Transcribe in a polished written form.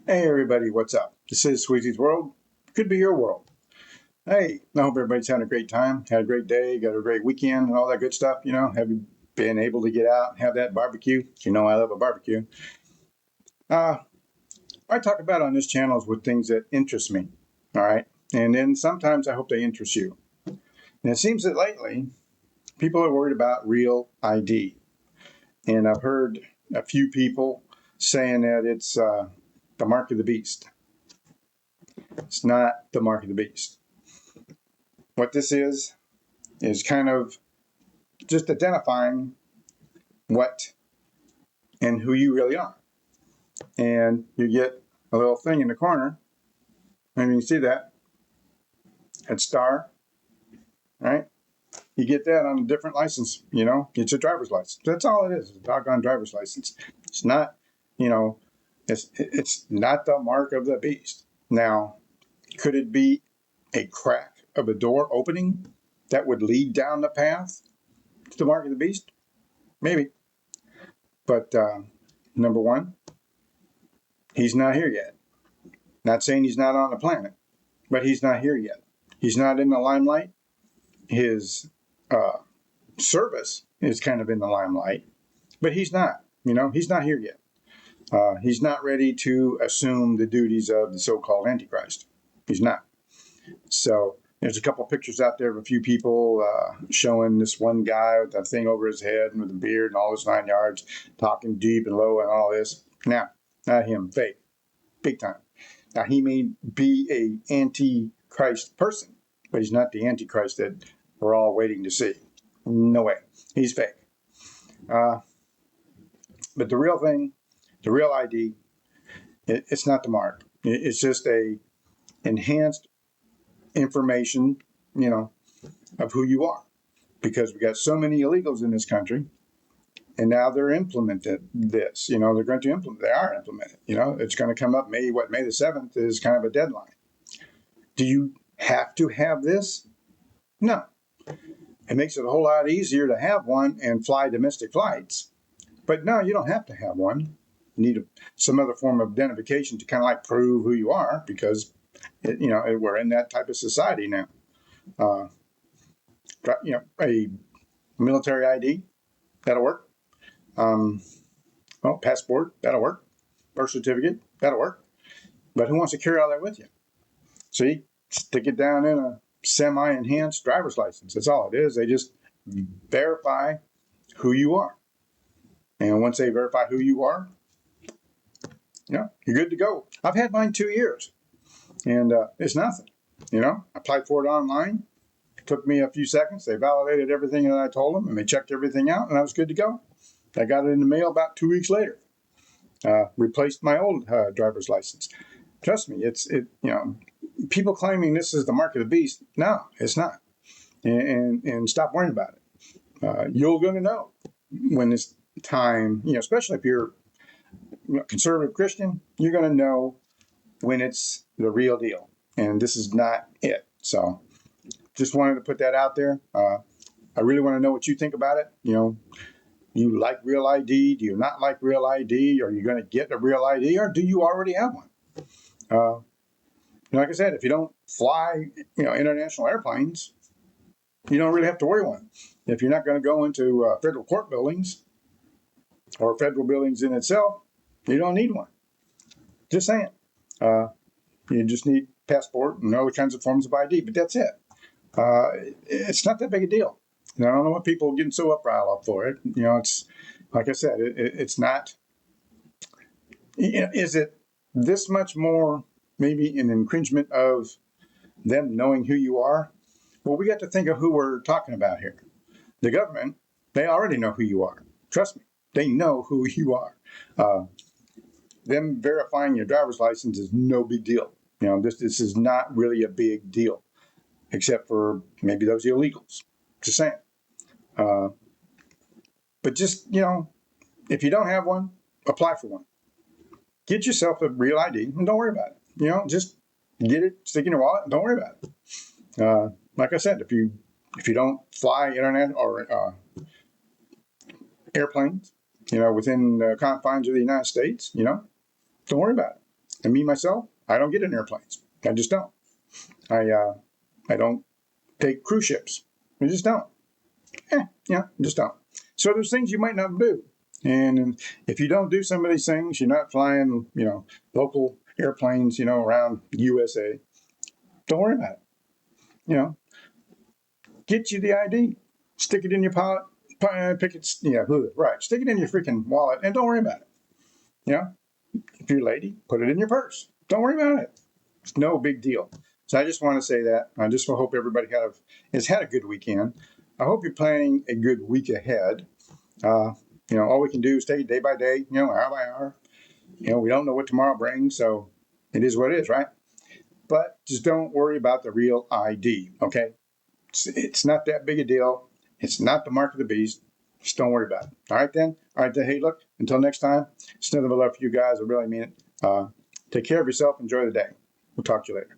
Hey everybody, what's up? This is Sweezy's World. Could be your world. Hey, I hope everybody's having a great time, had a great day, got a great weekend, and all that good stuff. Have you been able to get out and have that barbecue? You know I love a barbecue. Uh, I talk about on this channel is with things that interest me. All right, and then sometimes I hope they interest you. And it seems that lately people are worried about real ID, and I've heard a few people saying that it's the mark of the beast. It's not the mark of the beast. What this is kind of just identifying what and who you really are. And you get a little thing in the corner, and you see that, star, right? You get that on a different license, it's a driver's license. That's all it is, a doggone driver's license. It's not, you know, it's not the mark of the beast. Now, could it be a crack of a door opening that would lead down the path to the mark of the beast? Maybe. But number one, he's not here yet. Not saying he's not on the planet, but he's not here yet. He's not in the limelight. His service is kind of in the limelight, but he's not. He's not here yet. He's not ready to assume the duties of the so-called Antichrist. He's not. So there's a couple pictures out there of a few people showing this one guy with a thing over his head and with a beard and all this 9 yards, talking deep and low and all this. Now, not him, fake, big time. Now, he may be a Antichrist person, but he's not the Antichrist that we're all waiting to see. No way. He's fake. But the real thing, the real ID, it's not the mark. It's just a enhanced information, of who you are. Because we got so many illegals in this country, and now they're implemented this. They're going to implement. They are implemented. It's going to come up May the 7th is kind of a deadline. Do you have to have this? No. It makes it a whole lot easier to have one and fly domestic flights. But no, you don't have to have one. You need some other form of identification to kind of like prove who you are, because we're in that type of society now. A military ID, that'll work. Passport, that'll work. Birth certificate, that'll work. But who wants to carry all that with you? See, stick it down in a semi-enhanced driver's license. That's all it is. They just verify who you are. And once they verify who you are, you're good to go. I've had mine 2 years, and it's nothing. I applied for it online. It took me a few seconds. They validated everything that I told them, and they checked everything out, and I was good to go. I got it in the mail about 2 weeks later. Replaced my old driver's license. Trust me, people claiming this is the mark of the beast. No, it's not. And stop worrying about it. You're going to know when it's time, especially if you're conservative Christian, you're going to know when it's the real deal. And this is not it. So just wanted to put that out there. I really want to know what you think about it. You like real ID? Do you not like real ID? Are you going to get a real ID, or do you already have one? Like I said, if you don't fly, international airplanes, you don't really have to worry one. If you're not going to go into federal court buildings or federal buildings in itself, you don't need one. Just saying. You just need passport and other kinds of forms of ID, but that's it. It's not that big a deal. I don't know what people are getting so riled up for it. It's like I said, it's not. Is it this much more maybe an infringement of them knowing who you are? Well, we got to think of who we're talking about here. The government, they already know who you are. Trust me, they know who you are. Them verifying your driver's license is no big deal. This is not really a big deal, except for maybe those illegals. Just saying. But just, if you don't have one, apply for one. Get yourself a real ID and don't worry about it. Just get it, stick it in your wallet, and don't worry about it. Like I said, if you don't fly internet or airplanes, within the confines of the United States, don't worry about it. And me, myself, I don't get in airplanes. I just don't. I don't take cruise ships. I just don't. Just don't. So there's things you might not do. And if you don't do some of these things, you're not flying, local airplanes, around USA. Don't worry about it. Get you the ID, stick it in your wallet, pick it, right. Stick it in your freaking wallet and don't worry about it. If you're a lady, put it in your purse. Don't worry about it. It's no big deal. So I just want to say that. I just hope everybody has had a good weekend. I hope you're planning a good week ahead. All we can do is take it day by day, hour by hour. We don't know what tomorrow brings, so it is what it is, right? But just don't worry about the real ID, okay? It's not that big a deal. It's not the mark of the beast. Just don't worry about it. All right, then? All right, then. Hey, look, until next time, it's nothing but love for you guys. I really mean it. Take care of yourself. Enjoy the day. We'll talk to you later.